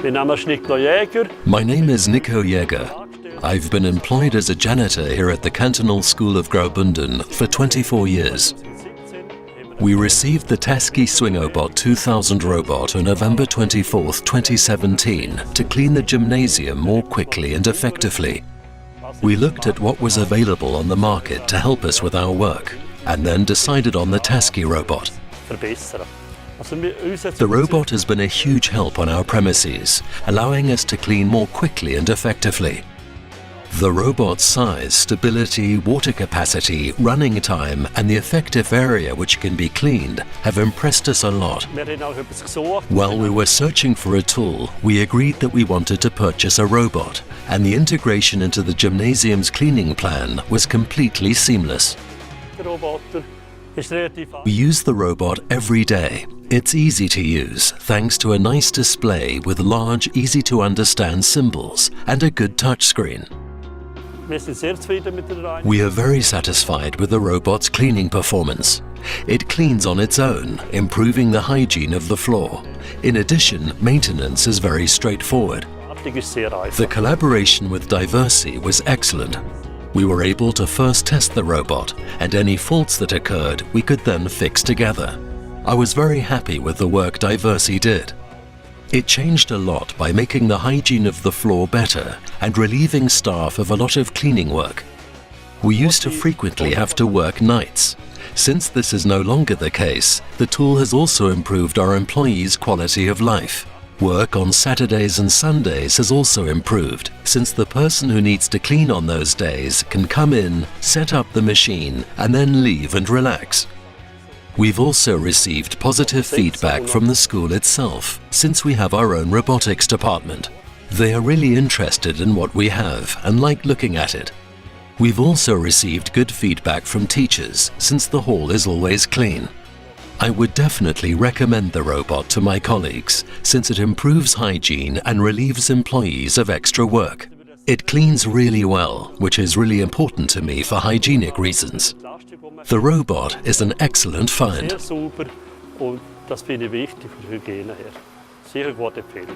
My name is Nico Jäger. I've been employed as a janitor here at the Cantonal School of Graubünden for 24 years. We received the TASKI SWINGOBOT2000 robot on November 24, 2017 to clean the gymnasium more quickly and effectively. We looked at what was available on the market to help us with our work and then decided on the TASKI robot. The robot has been a huge help on our premises, allowing us to clean more quickly and effectively. The robot's size, stability, water capacity, running time and the effective area which can be cleaned have impressed us a lot. While we were searching for a tool, we agreed that we wanted to purchase a robot, and the integration into the gymnasium's cleaning plan was completely seamless. We use the robot every day. It's easy to use, thanks to a nice display with large, easy-to-understand symbols and a good touchscreen. We are very satisfied with the robot's cleaning performance. It cleans on its own, improving the hygiene of the floor. In addition, maintenance is very straightforward. The collaboration with Diversey was excellent. We were able to first test the robot, and any faults that occurred we could then fix together. I was very happy with the work Diversey did. It changed a lot by making the hygiene of the floor better and relieving staff of a lot of cleaning work. We used to frequently have to work nights. Since this is no longer the case, the tool has also improved our employees' quality of life. Work on Saturdays and Sundays has also improved, since the person who needs to clean on those days can come in, set up the machine, and then leave and relax. We've also received positive feedback from the school itself, since we have our own robotics department. They are really interested in what we have and like looking at it. We've also received good feedback from teachers, since the hall is always clean. I would definitely recommend the robot to my colleagues, since it improves hygiene and relieves employees of extra work. It cleans really well, which is really important to me for hygienic reasons. The robot is an excellent find. Sehr sauber und das finde ich wichtig von der Hygiene her. Sicher eine gute Empfehlung.